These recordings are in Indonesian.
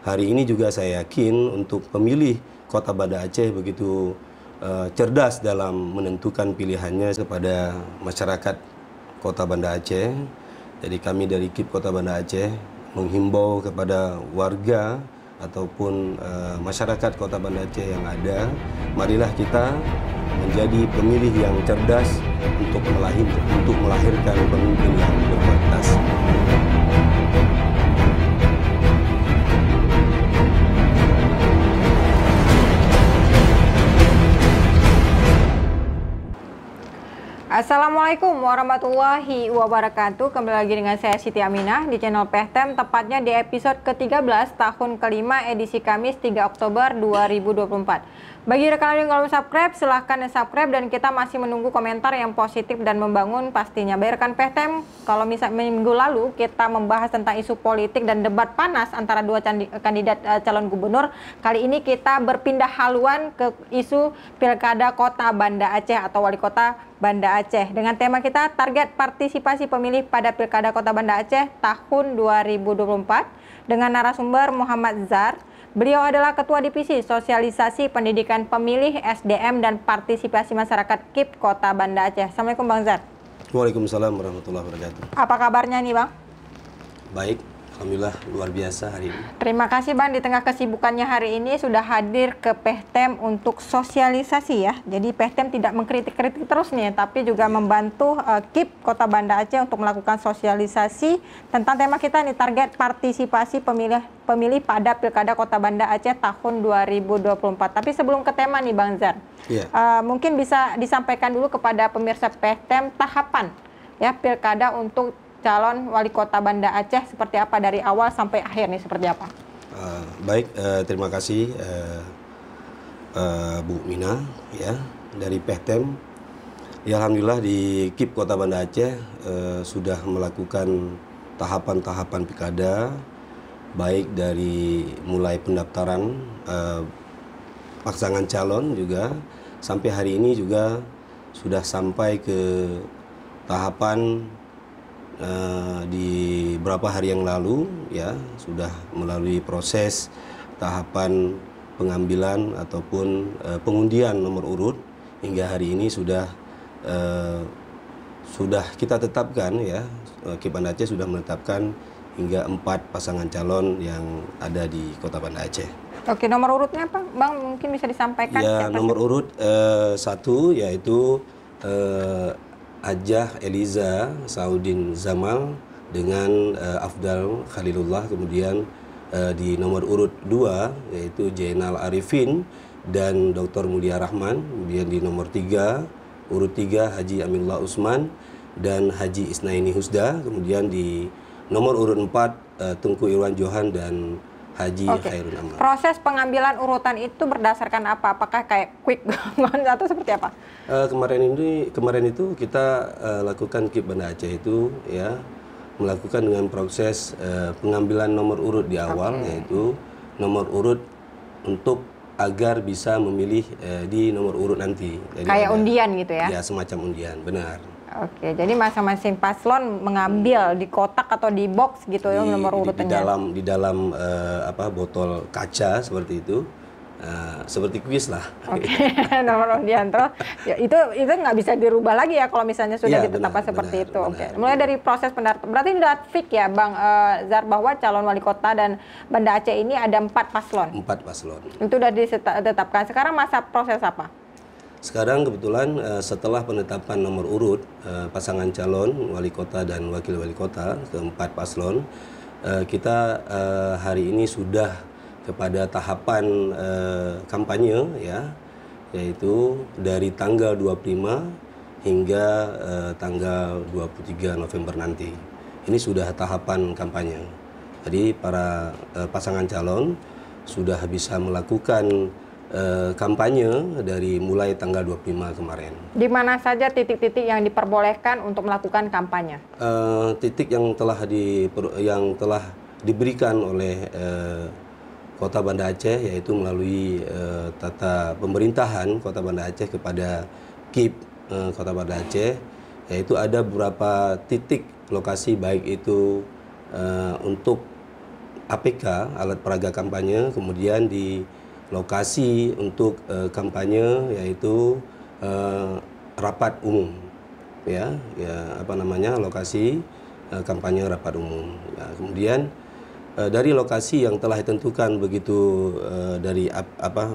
hari ini juga saya yakin untuk pemilih Kota Banda Aceh begitu cerdas dalam menentukan pilihannya kepada masyarakat Kota Banda Aceh. Jadi kami dari KIP Kota Banda Aceh menghimbau kepada warga ataupun masyarakat Kota Banda Aceh yang ada, marilah kita menjadi pemilih yang cerdas untuk melahirkan pemimpin yang berkualitas. Assalamualaikum warahmatullahi wabarakatuh. Kembali lagi dengan saya Siti Aminah di channel PEHTEM, tepatnya di episode ke-13 tahun kelima edisi Kamis 3 Oktober 2024. Bagi rekan yang belum subscribe, silahkan subscribe dan kita masih menunggu komentar yang positif dan membangun pastinya. Bagi rekan PEHTEM, kalau misalnya minggu lalu kita membahas tentang isu politik dan debat panas antara dua kandidat calon gubernur, kali ini kita berpindah haluan ke isu Pilkada Kota Banda Aceh atau Wali Kota Banda Aceh. Dengan tema kita target partisipasi pemilih pada Pilkada Kota Banda Aceh tahun 2024 dengan narasumber Muhammad Zar. Beliau adalah Ketua Divisi Sosialisasi Pendidikan Pemilih SDM dan Partisipasi Masyarakat KIP Kota Banda Aceh. Assalamualaikum Bang Zar. Waalaikumsalam warahmatullahi wabarakatuh. Apa kabarnya nih Bang? Baik, alhamdulillah luar biasa hari ini. Terima kasih Bang, di tengah kesibukannya hari ini sudah hadir ke PEHTEM untuk sosialisasi ya. Jadi PEHTEM tidak mengkritik-kritik terus nih, tapi juga membantu KIP Kota Banda Aceh untuk melakukan sosialisasi tentang tema kita nih, target partisipasi pemilih pada Pilkada Kota Banda Aceh tahun 2024. Tapi sebelum ke tema nih Bang Zar, mungkin bisa disampaikan dulu kepada pemirsa PEHTEM tahapan ya Pilkada untuk calon wali kota Banda Aceh seperti apa dari awal sampai akhir nih, seperti apa? Baik, terima kasih Bu Mina ya dari PEHTEM. Ya, alhamdulillah di KIP Kota Banda Aceh sudah melakukan tahapan-tahapan pilkada, baik dari mulai pendaftaran pasangan calon juga sampai hari ini juga sudah sampai ke tahapan di beberapa hari yang lalu ya sudah melalui proses tahapan pengambilan ataupun pengundian nomor urut hingga hari ini sudah kita tetapkan ya, KIP Banda Aceh sudah menetapkan hingga 4 pasangan calon yang ada di Kota Banda Aceh. Oke, nomor urutnya apa Bang, mungkin bisa disampaikan? Ya, nomor urut 1 yaitu Hajah Eliza Saudin Zamal dengan Afdal Khalilullah. Kemudian di nomor urut 2 yaitu Jainal Arifin dan Dr. Mulia Rahman. Kemudian di nomor 3 urut 3 Haji Aminullah Usman dan Haji Isnaini Husda. Kemudian di nomor urut 4 Tengku Irwan Johan dan Haji Khairul Amal. Proses pengambilan urutan itu berdasarkan apa? Apakah kayak quick atau seperti apa? Kemarin itu kita lakukan KIP Banda Aceh itu ya melakukan dengan proses pengambilan nomor urut di awal, yaitu nomor urut untuk agar bisa memilih di nomor urut nanti. Jadi kayak undian gitu ya? Ya, semacam undian, benar. Oke, jadi masing-masing paslon mengambil di kotak atau di box gitu ya nomor urutnya. Di dalam botol kaca seperti itu, seperti kuis lah. Oke, nomor undian terus ya, itu nggak bisa dirubah lagi ya kalau misalnya sudah ditetapkan seperti itu. Oke, mulai dari proses pendaftaran, berarti sudah fix ya Bang Zar bahwa calon wali kota dan Banda Aceh ini ada 4 paslon. 4 paslon. Itu sudah ditetapkan. Sekarang masa proses apa? Sekarang kebetulan setelah penetapan nomor urut pasangan calon wali kota dan wakil wali kota ke-4 paslon, kita hari ini sudah kepada tahapan kampanye ya, yaitu dari tanggal 25 hingga tanggal 23 November nanti. Ini sudah tahapan kampanye. Jadi para pasangan calon sudah bisa melakukan kampanye dari mulai tanggal 25 kemarin. Di mana saja titik-titik yang diperbolehkan untuk melakukan kampanye? Titik yang telah diberikan oleh Kota Banda Aceh, yaitu melalui tata pemerintahan Kota Banda Aceh kepada KIP Kota Banda Aceh, yaitu ada beberapa titik lokasi, baik itu untuk APK, alat peraga kampanye, kemudian di lokasi untuk kampanye yaitu rapat umum, ya apa namanya, lokasi kampanye rapat umum. Ya, kemudian dari lokasi yang telah ditentukan begitu dari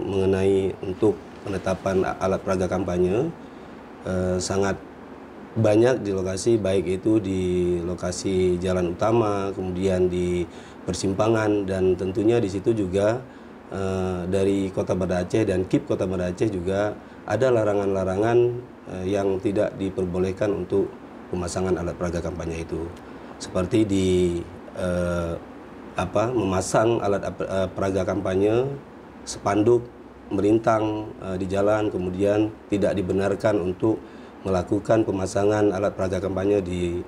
mengenai untuk penetapan alat peraga kampanye, sangat banyak di lokasi, baik itu di lokasi jalan utama, kemudian di persimpangan, dan tentunya di situ juga dari Kota Banda Aceh dan KIP Kota Banda Aceh juga ada larangan-larangan yang tidak diperbolehkan untuk pemasangan alat peraga kampanye itu, seperti di memasang alat peraga kampanye, spanduk melintang di jalan, kemudian tidak dibenarkan untuk melakukan pemasangan alat peraga kampanye di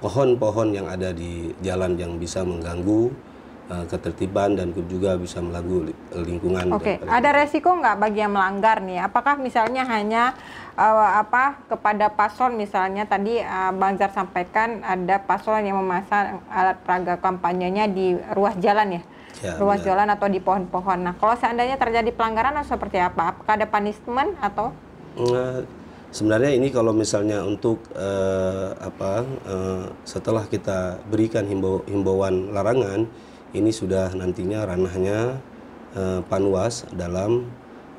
pohon-pohon yang ada di jalan yang bisa mengganggu ketertiban dan juga bisa mengganggu lingkungan. Oke, ada resiko nggak bagi yang melanggar nih? Apakah misalnya hanya kepada paslon, misalnya tadi Bang Zar sampaikan ada paslon yang memasang alat peraga kampanyenya di ruas jalan ya? Ruas jalan atau di pohon-pohon. Nah, kalau seandainya terjadi pelanggaran seperti apa? Apakah ada punishment atau? Sebenarnya ini kalau misalnya untuk setelah kita berikan himbauan larangan, ini sudah nantinya ranahnya Panwas dalam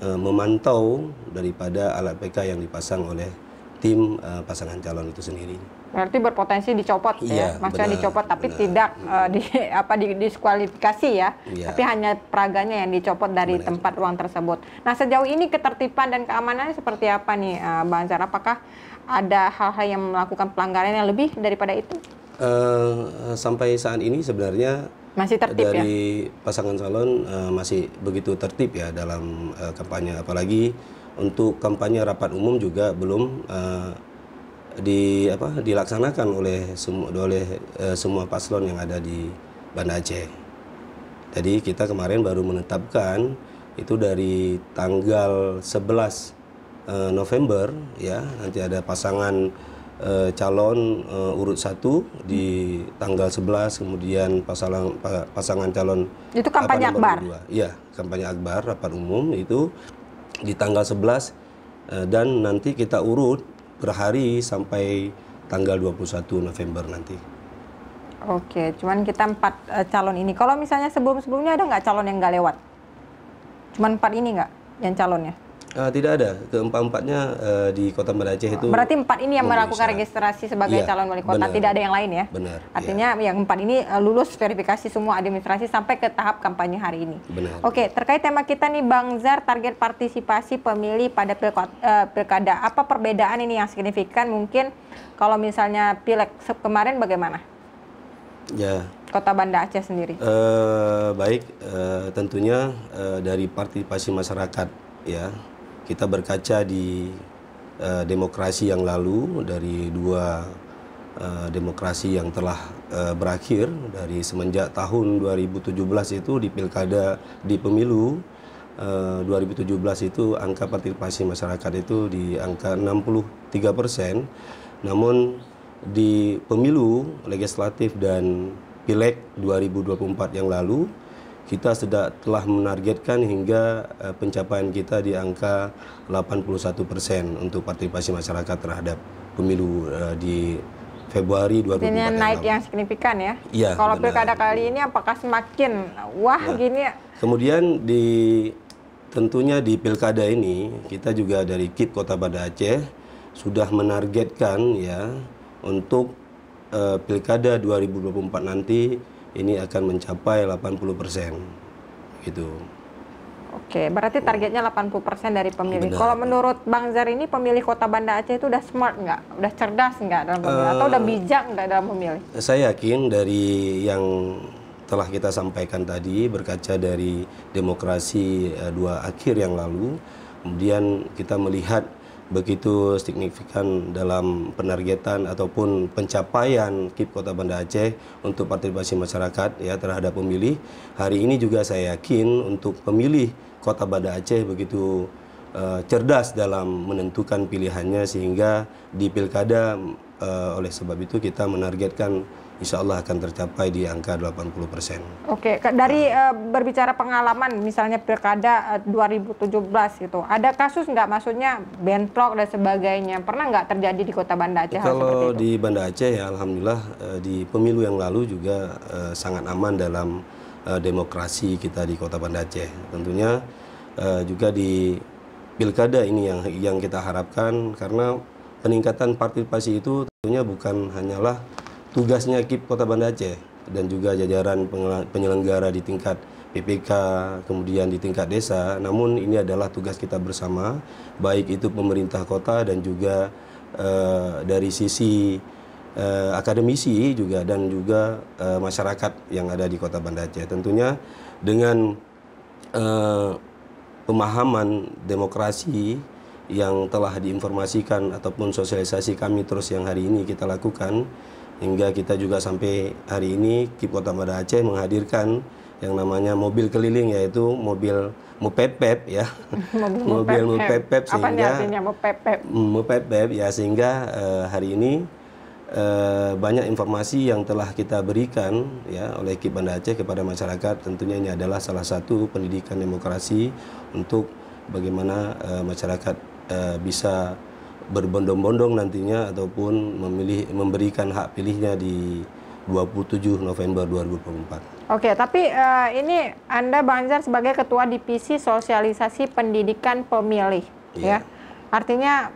memantau daripada alat PK yang dipasang oleh tim pasangan calon itu sendiri. Berarti berpotensi dicopot ya, maksudnya dicopot tapi tidak didiskualifikasi ya, tapi hanya peraganya yang dicopot dari tempat ruang tersebut. Nah, sejauh ini ketertiban dan keamanannya seperti apa nih, Bang Zar? Apakah ada hal-hal yang melakukan pelanggaran yang lebih daripada itu? Sampai saat ini sebenarnya masih tertib dari pasangan calon masih begitu tertib ya dalam kampanye, apalagi untuk kampanye rapat umum juga belum dilaksanakan oleh semua paslon yang ada di Banda Aceh. Jadi kita kemarin baru menetapkan itu dari tanggal 11 November ya, nanti ada pasangan calon urut 1 di tanggal 11, kemudian pasangan calon itu kampanye akbar. Iya, kampanye akbar rapat umum itu di tanggal 11 dan nanti kita urut per hari sampai tanggal 21 November nanti. Oke, cuman kita 4 calon ini. Kalau misalnya sebelum-sebelumnya ada nggak calon yang nggak lewat? Cuman 4 ini nggak yang calonnya? Tidak ada, keempat-empatnya di Kota Banda Aceh itu. Berarti 4 ini yang melakukan registrasi sebagai calon wali kota, benar, tidak ada yang lain ya? Benar. Artinya yang 4 ini lulus verifikasi semua administrasi sampai ke tahap kampanye hari ini. Benar. Oke, terkait tema kita nih Bang Zar, target partisipasi pemilih pada pilkada, apa perbedaan ini yang signifikan? Mungkin kalau misalnya pileg kemarin bagaimana? Ya. Kota Banda Aceh sendiri. Baik, tentunya dari partisipasi masyarakat ya. Kita berkaca di demokrasi yang lalu, dari 2 demokrasi yang telah berakhir dari semenjak tahun 2017 itu di pilkada, di pemilu 2017 itu angka partisipasi masyarakat itu di angka 63%, namun di pemilu legislatif dan pileg 2024 yang lalu kita telah menargetkan hingga pencapaian kita di angka 81% untuk partisipasi masyarakat terhadap pemilu di Februari 2024. Ini naik yang signifikan ya? Iya. Kalau pilkada kali ini apakah semakin gini ya? Kemudian tentunya di pilkada ini kita juga dari KIP Kota Banda Aceh sudah menargetkan ya untuk pilkada 2024 nanti ini akan mencapai 80% gitu. Oke, berarti targetnya 80% dari pemilih. Benar. Kalau menurut Bang Zar ini pemilih Kota Banda Aceh itu udah smart nggak? Udah cerdas nggak dalam pemilih? Atau udah bijak nggak dalam memilih? Saya yakin dari yang telah kita sampaikan tadi, berkaca dari demokrasi 2 akhir yang lalu, kemudian kita melihat begitu signifikan dalam penargetan ataupun pencapaian KIP Kota Banda Aceh untuk partisipasi masyarakat ya terhadap pemilih. Hari ini juga saya yakin untuk pemilih Kota Banda Aceh begitu cerdas dalam menentukan pilihannya, sehingga di pilkada oleh sebab itu kita menargetkan insya Allah akan tercapai di angka 80%. Oke, dari berbicara pengalaman misalnya Pilkada 2017 gitu, ada kasus nggak, maksudnya bentrok dan sebagainya, pernah nggak terjadi di Kota Banda Aceh hal seperti Kalau itu? di Banda Aceh ya alhamdulillah di pemilu yang lalu juga sangat aman dalam demokrasi kita di Kota Banda Aceh. Tentunya juga di Pilkada ini yang kita harapkan, karena peningkatan partisipasi itu tentunya bukan hanyalah tugasnya KIP Kota Banda Aceh dan juga jajaran penyelenggara di tingkat PPK, kemudian di tingkat desa, namun ini adalah tugas kita bersama, baik itu pemerintah kota dan juga dari sisi akademisi juga dan juga masyarakat yang ada di Kota Banda Aceh. Tentunya dengan pemahaman demokrasi yang telah diinformasikan ataupun sosialisasi kami terus yang hari ini kita lakukan, hingga kita juga sampai hari ini KIP Kota Banda Aceh menghadirkan yang namanya mobil keliling, yaitu mobil Mupepep ya. Mobil Mupepep, Apa nih artinya Mupepep? Mupepep ya, sehingga hari ini banyak informasi yang telah kita berikan ya oleh KIP Banda Aceh kepada masyarakat. Tentunya ini adalah salah satu pendidikan demokrasi untuk bagaimana masyarakat bisa berbondong-bondong nantinya ataupun memberikan hak pilihnya di 27 November 2024. Oke, tapi ini Anda Bang Zar sebagai Ketua Divisi Sosialisasi Pendidikan Pemilih, ya. Artinya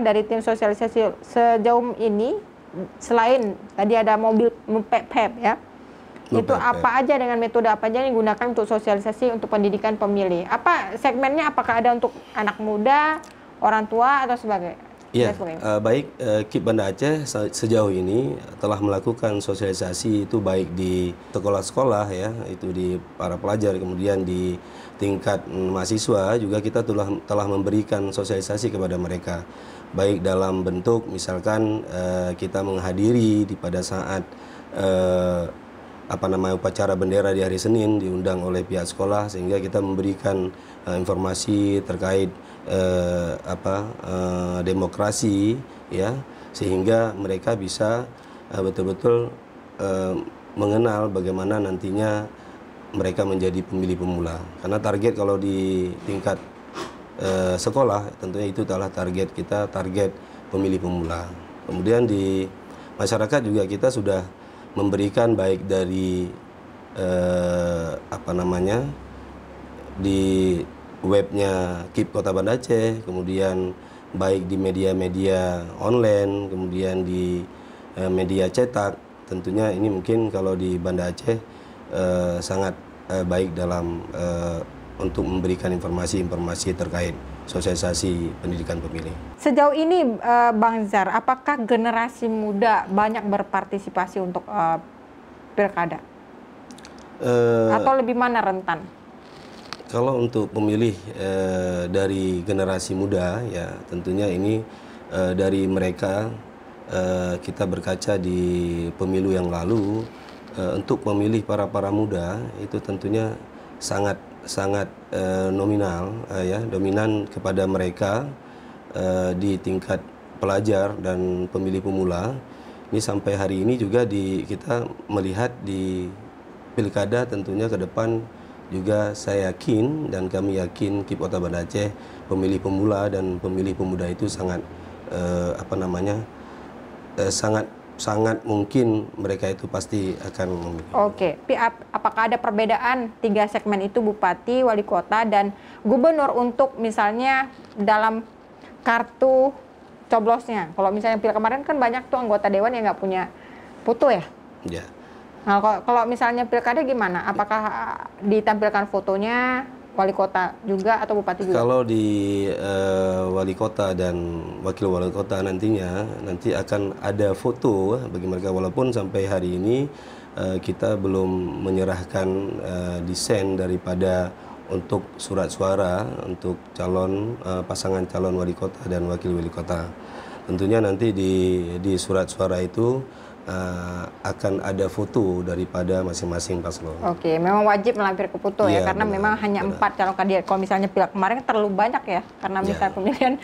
dari tim sosialisasi sejauh ini, selain tadi ada mobil Mupepep ya, itu apa aja, dengan metode apa aja yang digunakan untuk sosialisasi untuk pendidikan pemilih? Apa segmennya? Apakah ada untuk anak muda, orang tua atau sebagainya? Iya, baik, KIP Banda Aceh sejauh ini telah melakukan sosialisasi itu baik di sekolah-sekolah ya, itu di para pelajar, kemudian di tingkat mahasiswa juga kita telah memberikan sosialisasi kepada mereka, baik dalam bentuk misalkan kita menghadiri pada saat upacara bendera di hari Senin diundang oleh pihak sekolah, sehingga kita memberikan informasi terkait demokrasi ya, sehingga mereka bisa betul-betul mengenal bagaimana nantinya mereka menjadi pemilih pemula. Karena target kalau di tingkat sekolah tentunya itu adalah target kita, target pemilih pemula. Kemudian di masyarakat juga kita sudah memberikan baik dari di webnya KIP Kota Banda Aceh, kemudian baik di media-media online, kemudian di media cetak. Tentunya ini mungkin kalau di Banda Aceh sangat baik dalam untuk memberikan informasi-informasi terkait sosialisasi pendidikan pemilih. Sejauh ini Bang Zar, apakah generasi muda banyak berpartisipasi untuk pilkada? Atau lebih mana rentan? Kalau untuk pemilih dari generasi muda ya tentunya ini dari mereka kita berkaca di pemilu yang lalu, untuk memilih para muda itu tentunya sangat nominal ya, dominan kepada mereka di tingkat pelajar dan pemilih pemula. Ini sampai hari ini juga kita melihat di pilkada tentunya ke depan juga saya yakin dan kami yakin KIP Kota Banda Aceh pemilih pemula dan pemilih pemuda itu sangat sangat mungkin mereka itu pasti akan memilih. Oke, apakah ada perbedaan 3 segmen itu, bupati, wali kota, dan gubernur, untuk misalnya dalam kartu coblosnya? Kalau misalnya kemarin kan banyak tuh anggota dewan yang nggak punya foto ya? Ya. Nah, kalau misalnya pilkada gimana? Apakah ditampilkan fotonya wali kota juga atau bupati juga? Kalau di wali kota dan wakil wali kota nanti akan ada foto bagi mereka, walaupun sampai hari ini kita belum menyerahkan desain daripada untuk surat suara untuk pasangan calon wali kota dan wakil wali kota. Tentunya nanti di surat suara itu akan ada foto daripada masing-masing paslon. Oke, memang wajib melampir ke foto ya, Iya, karena benar, memang hanya benar. 4 calon kandidat. Kalau misalnya pileg kemarin terlalu banyak ya, karena Ya. misalnya pemilihan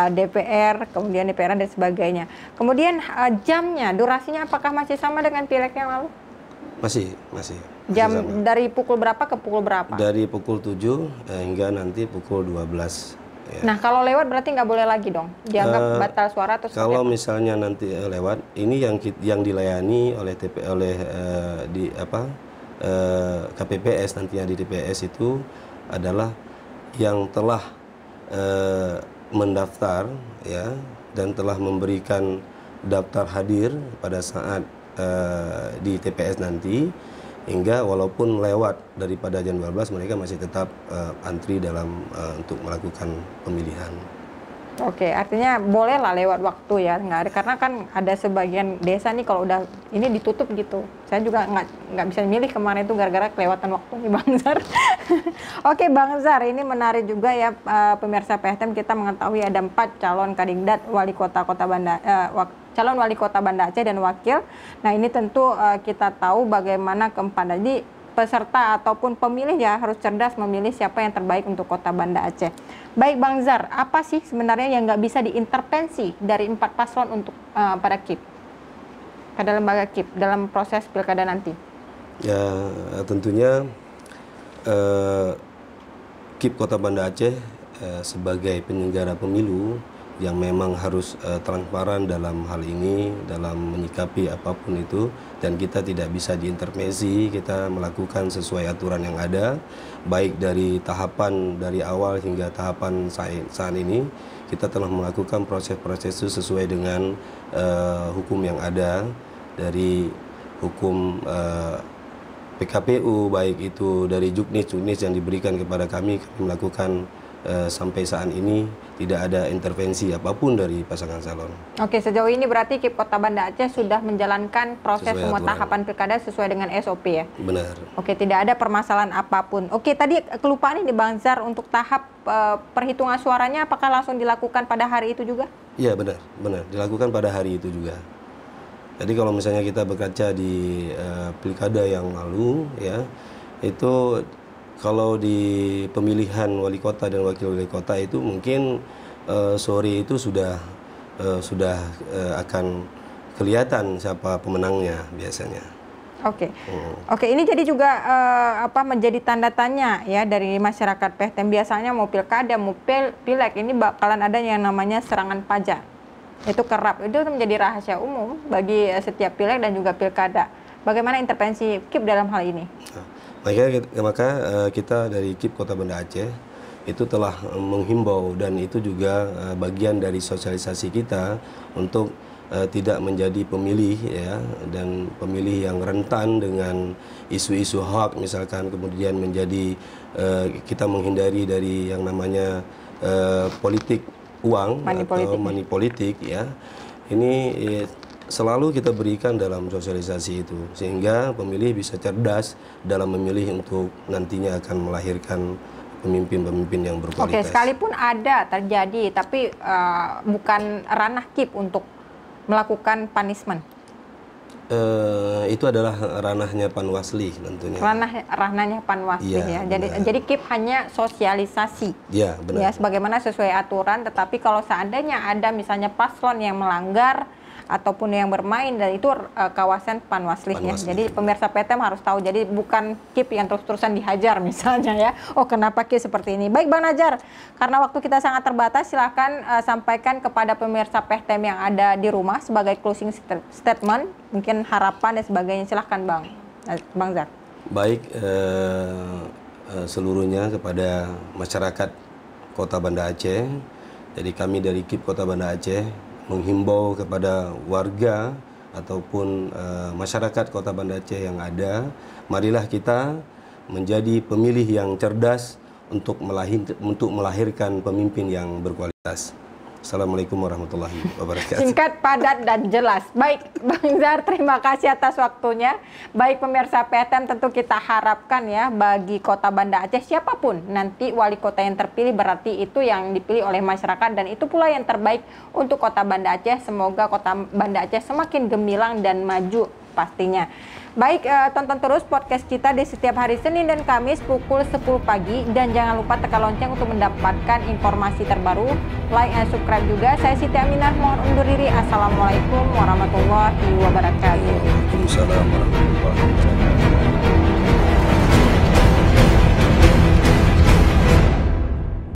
DPR, kemudian DPR dan sebagainya. Kemudian jamnya, durasinya apakah masih sama dengan pileg yang lalu? Masih Jam sama. dari pukul berapa ke pukul berapa? Dari pukul 7 hingga nanti pukul 12. Ya. Nah, kalau lewat berarti nggak boleh lagi dong? Dianggap batal suara atau seperti Kalau apa? misalnya nanti lewat, ini yang dilayani oleh KPPS nantinya di TPS itu adalah yang telah mendaftar ya dan telah memberikan daftar hadir pada saat di TPS nanti, hingga walaupun lewat daripada jam 12 mereka masih tetap antri dalam untuk melakukan pemilihan. Oke, artinya boleh lah lewat waktu ya, nggak ada, karena kan ada sebagian desa nih kalau udah ini ditutup gitu. Saya juga nggak bisa milih kemarin itu gara-gara kelewatan waktu nih Bang Zar. Oke Bang Zar, ini menarik juga ya pemirsa PHTM, kita mengetahui ada 4 calon kandidat wali kota calon wali kota Banda Aceh dan wakil. Nah ini tentu kita tahu bagaimana keempat tadi peserta ataupun pemilih ya harus cerdas memilih siapa yang terbaik untuk kota Banda Aceh. Baik Bang Zar, apa sih sebenarnya yang nggak bisa diintervensi dari 4 paslon untuk pada KIP, pada lembaga KIP dalam proses pilkada nanti? Ya tentunya KIP Kota Banda Aceh sebagai penyelenggara pemilu yang memang harus transparan dalam hal ini, dalam menyikapi apapun itu, dan kita tidak bisa diintervensi, kita melakukan sesuai aturan yang ada, baik dari tahapan dari awal hingga tahapan saat ini, kita telah melakukan proses-proses itu sesuai dengan hukum yang ada, dari hukum PKPU, baik itu dari juknis yang diberikan kepada kami melakukan sampai saat ini tidak ada intervensi apapun dari pasangan calon. Oke, sejauh ini berarti KIP Kota Banda Aceh sudah menjalankan proses Sesuai semua aturan. tahapan pilkada sesuai dengan SOP ya? Benar. Oke, tidak ada permasalahan apapun. Oke, tadi kelupaan ini Bang Zar, untuk tahap perhitungan suaranya apakah langsung dilakukan pada hari itu juga? Iya benar dilakukan pada hari itu juga. Jadi kalau misalnya kita berkaca di pilkada yang lalu ya, itu kalau di pemilihan wali kota dan wakil wali kota itu mungkin sore itu sudah akan kelihatan siapa pemenangnya biasanya. Oke. Oke, ini jadi juga menjadi tanda tanya ya dari masyarakat PHTM. Biasanya mau pilkada, mau pileg, ini bakalan ada yang namanya serangan pajar. Itu kerap, itu menjadi rahasia umum bagi setiap pileg dan juga pilkada. Bagaimana intervensi KIP dalam hal ini? Maka kita dari KIP Kota Banda Aceh itu telah menghimbau, dan itu juga bagian dari sosialisasi kita untuk tidak menjadi pemilih ya, dan pemilih yang rentan dengan isu-isu hoax misalkan, kemudian menjadi kita menghindari dari yang namanya politik uang atau money politik ya. Ini selalu kita berikan dalam sosialisasi itu, sehingga pemilih bisa cerdas dalam memilih untuk nantinya akan melahirkan pemimpin-pemimpin yang berkualitas. Oke, sekalipun ada terjadi, tapi bukan ranah KIP untuk melakukan punishment. Itu adalah ranahnya Panwasli tentunya. Ranahnya Panwasli ya. Jadi KIP hanya sosialisasi. Ya, benar. Ya, sebagaimana sesuai aturan, tetapi kalau seandainya ada misalnya paslon yang melanggar ataupun yang bermain, dan itu kawasan Panwasli ya. Jadi pemirsa PHTM harus tahu, jadi bukan KIP yang terus-terusan dihajar misalnya ya. Oh, kenapa KIP seperti ini? Baik Bang Najar, karena waktu kita sangat terbatas, silahkan sampaikan kepada pemirsa PHTM yang ada di rumah sebagai closing statement, mungkin harapan dan sebagainya. Silahkan Bang Zar. Baik, seluruhnya kepada masyarakat Kota Banda Aceh. Jadi kami dari KIP Kota Banda Aceh menghimbau kepada warga ataupun masyarakat Kota Banda Aceh yang ada, marilah kita menjadi pemilih yang cerdas untuk melahirkan pemimpin yang berkualitas. Assalamualaikum warahmatullahi wabarakatuh. Singkat, padat, dan jelas. Baik, Bang Zahar, terima kasih atas waktunya. Baik pemirsa PTM, tentu kita harapkan ya bagi Kota Banda Aceh, siapapun nanti wali kota yang terpilih, berarti itu yang dipilih oleh masyarakat dan itu pula yang terbaik untuk Kota Banda Aceh. Semoga Kota Banda Aceh semakin gemilang dan maju pastinya. Baik, tonton terus podcast kita di setiap hari Senin dan Kamis pukul 10 pagi. Dan jangan lupa tekan lonceng untuk mendapatkan informasi terbaru. Like and subscribe juga. Saya Siti Aminah, mohon undur diri. Assalamualaikum warahmatullahi wabarakatuh. Waalaikumsalam warahmatullahi wabarakatuh.